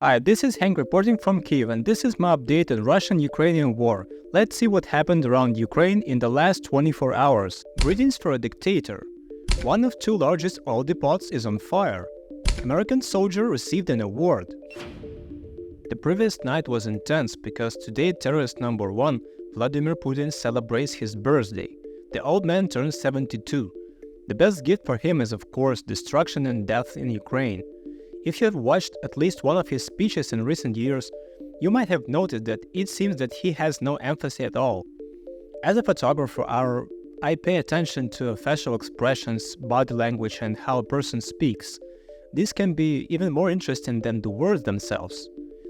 Hi, this is Hank reporting from Kyiv, and this is my update on Russian-Ukrainian war. Let's see what happened around Ukraine in the last 24 hours. Greetings for a dictator. One of two largest oil depots is on fire. American soldier received an award. The previous night was intense because today terrorist number 1, Vladimir Putin, celebrates his birthday. The old man turns 72. The best gift for him is, of course, destruction and death in Ukraine. If you have watched at least one of his speeches in recent years, you might have noticed that it seems that he has no emphasis at all. As a photographer, I pay attention to facial expressions, body language, and how a person speaks. This can be even more interesting than the words themselves.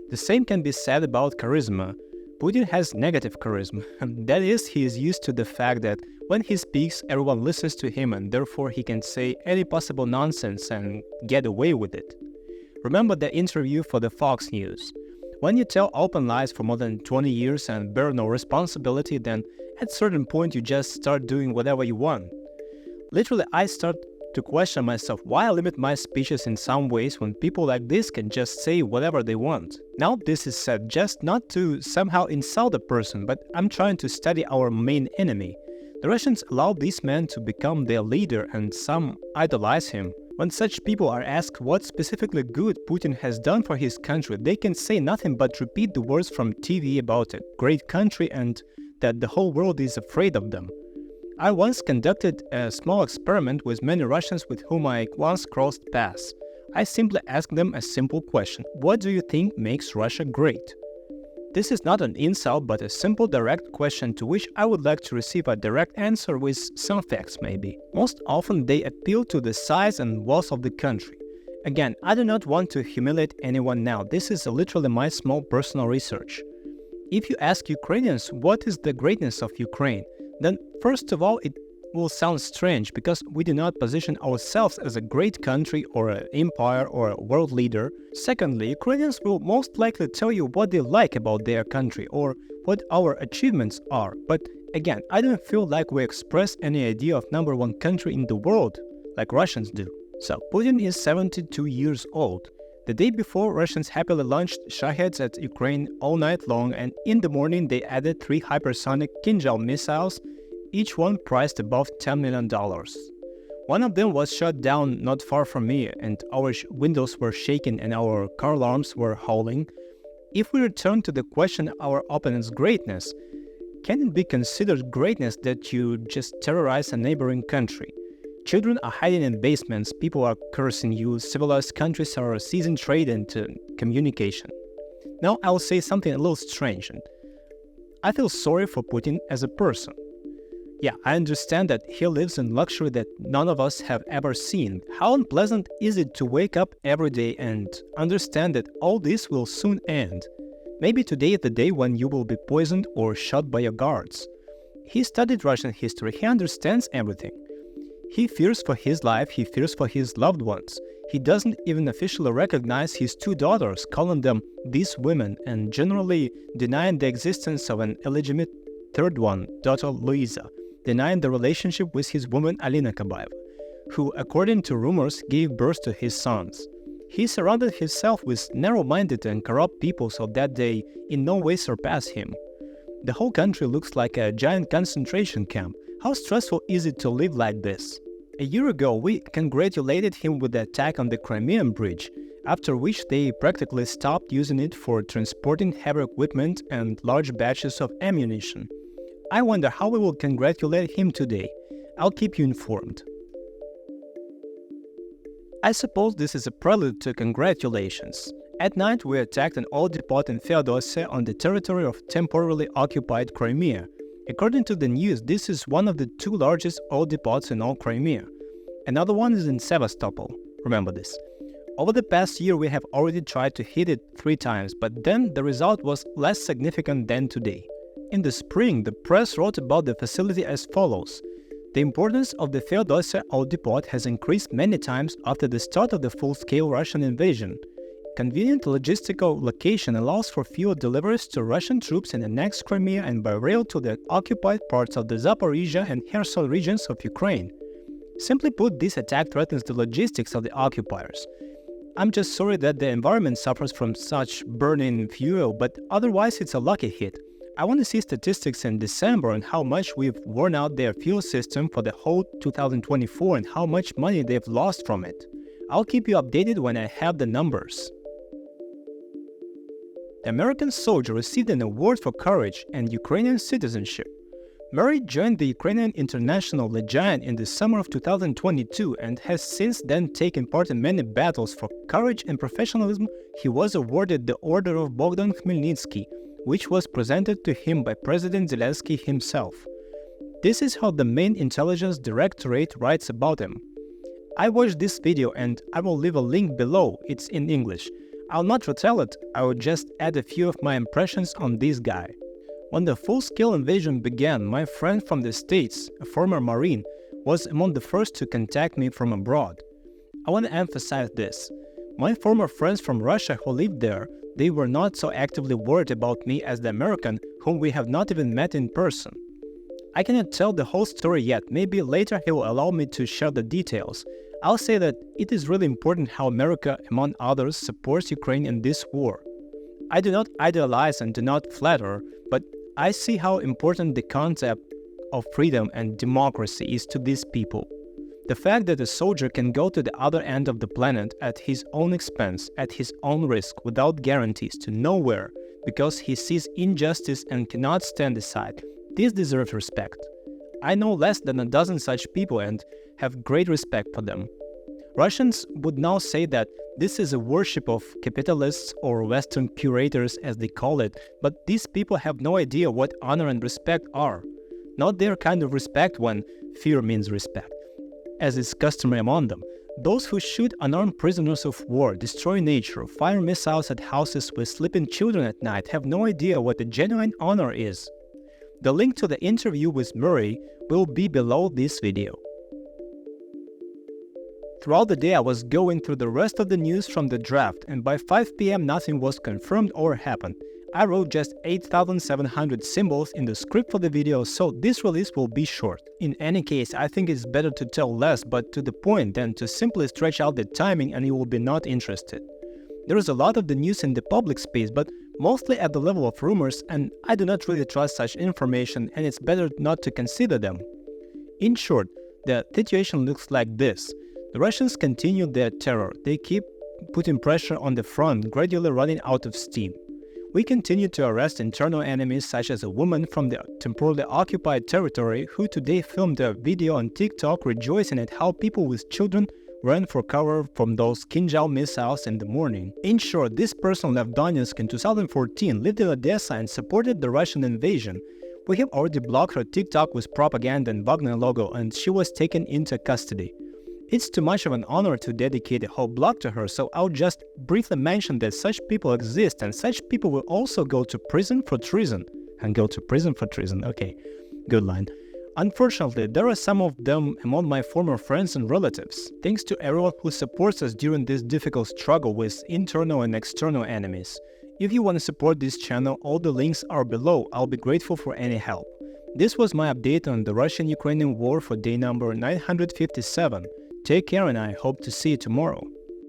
The same can be said about charisma. Putin has negative charisma. That is, he is used to the fact that when he speaks, everyone listens to him and therefore he can say any possible nonsense and get away with it. Remember the interview for the Fox News. When you tell open lies for more than 20 years and bear no responsibility, then at a certain point you just start doing whatever you want. Literally, I start to question myself why I limit my speeches in some ways when people like this can just say whatever they want. Now this is said just not to somehow insult a person, but I'm trying to study our main enemy. The Russians allow this man to become their leader and some idolize him. When such people are asked what specifically good Putin has done for his country, they can say nothing but repeat the words from TV about a great country and that the whole world is afraid of them. I once conducted a small experiment with many Russians with whom I once crossed paths. I simply asked them a simple question: what do you think makes Russia great? This is not an insult, but a simple direct question to which I would like to receive a direct answer with some facts maybe. Most often they appeal to the size and wealth of the country. Again, I do not want to humiliate anyone now. This is literally my small personal research. If you ask Ukrainians what is the greatness of Ukraine, then first of all it will sound strange because we do not position ourselves as a great country or an empire or a world leader. Secondly, Ukrainians will most likely tell you what they like about their country or what our achievements are. But again, I don't feel like we express any idea of number one country in the world like Russians do. So, Putin is 72 years old. The day before, Russians happily launched Shaheds at Ukraine all night long, and in the morning they added 3 hypersonic Kinjal missiles, each one priced above $10 million. One of them was shot down not far from me, and our windows were shaking and our car alarms were howling. If we return to the question of our opponent's greatness, can it be considered greatness that you just terrorize a neighboring country? Children are hiding in basements, people are cursing you, civilized countries are seizing trade and communication. Now I'll say something a little strange, and I feel sorry for Putin as a person. Yeah, I understand that he lives in luxury that none of us have ever seen. How unpleasant is it to wake up every day and understand that all this will soon end? Maybe today is the day when you will be poisoned or shot by your guards. He studied Russian history, he understands everything. He fears for his life, he fears for his loved ones. He doesn't even officially recognize his 2 daughters, calling them these women, and generally denying the existence of an illegitimate third one, daughter Luisa, denying the relationship with his woman Alina Kabaeva, who, according to rumors, gave birth to his sons. He surrounded himself with narrow-minded and corrupt people so that they in no way surpass him. The whole country looks like a giant concentration camp. How stressful is it to live like this? A year ago, we congratulated him with the attack on the Crimean bridge, after which they practically stopped using it for transporting heavy equipment and large batches of ammunition. I wonder how we will congratulate him today. I'll keep you informed. I suppose this is a prelude to congratulations. At night, we attacked an oil depot in Feodosia on the territory of temporarily occupied Crimea. According to the news, this is one of the 2 largest oil depots in all Crimea. Another one is in Sevastopol. Remember this. Over the past year, we have already tried to hit it 3 times, but then the result was less significant than today. In the spring, the press wrote about the facility as follows: the importance of the Feodosia oil depot has increased many times after the start of the full-scale Russian invasion. Convenient logistical location allows for fuel deliveries to Russian troops in the next Crimea and by rail to the occupied parts of the Zaporizhia and Kherson regions of Ukraine. Simply put, this attack threatens the logistics of the occupiers. I'm just sorry that the environment suffers from such burning fuel, but otherwise it's a lucky hit. I want to see statistics in December on how much we've worn out their fuel system for the whole 2024 and how much money they've lost from it. I'll keep you updated when I have the numbers. The American soldier received an award for courage and Ukrainian citizenship. Murray joined the Ukrainian International Legion in the summer of 2022 and has since then taken part in many battles for courage and professionalism. He was awarded the Order of Bogdan Khmelnytsky, which was presented to him by President Zelensky himself. This is how the main intelligence directorate writes about him. I watched this video and I will leave a link below, it's in English. I'll not retell it, I will just add a few of my impressions on this guy. When the full-scale invasion began, my friend from the States, a former Marine, was among the first to contact me from abroad. I want to emphasize this. My former friends from Russia who lived there, they were not so actively worried about me as the American, whom we have not even met in person. I cannot tell the whole story yet, maybe later he will allow me to share the details. I'll say that it is really important how America, among others, supports Ukraine in this war. I do not idealize and do not flatter, but I see how important the concept of freedom and democracy is to these people. The fact that a soldier can go to the other end of the planet at his own expense, at his own risk, without guarantees to nowhere, because he sees injustice and cannot stand aside, this deserves respect. I know less than a dozen such people and have great respect for them. Russians would now say that this is a worship of capitalists or Western curators as they call it, but these people have no idea what honor and respect are. Not their kind of respect when fear means respect, as is customary among them. Those who shoot unarmed prisoners of war, destroy nature, fire missiles at houses with sleeping children at night have no idea what a genuine honor is. The link to the interview with Murray will be below this video. Throughout the day I was going through the rest of the news from the draft, and by 5 p.m. nothing was confirmed or happened. I wrote just 8,700 symbols in the script for the video, so this release will be short. In any case, I think it's better to tell less but to the point than to simply stretch out the timing and you will be not interested. There is a lot of the news in the public space, but mostly at the level of rumors, and I do not really trust such information and it's better not to consider them. In short, the situation looks like this. The Russians continue their terror. They keep putting pressure on the front, gradually running out of steam. We continue to arrest internal enemies such as a woman from the temporarily occupied territory who today filmed a video on TikTok rejoicing at how people with children ran for cover from those Kinjal missiles in the morning. In short, this person left Donetsk in 2014, lived in Odessa and supported the Russian invasion. We have already blocked her TikTok with propaganda and Wagner logo and she was taken into custody. It's too much of an honor to dedicate a whole blog to her, so I'll just briefly mention that such people exist and such people will also go to prison for treason. And go to prison for treason, okay, good line. Unfortunately, there are some of them among my former friends and relatives. Thanks to everyone who supports us during this difficult struggle with internal and external enemies. If you want to support this channel, all the links are below. I'll be grateful for any help. This was my update on the Russian-Ukrainian war for day number 957. Take care and I hope to see you tomorrow.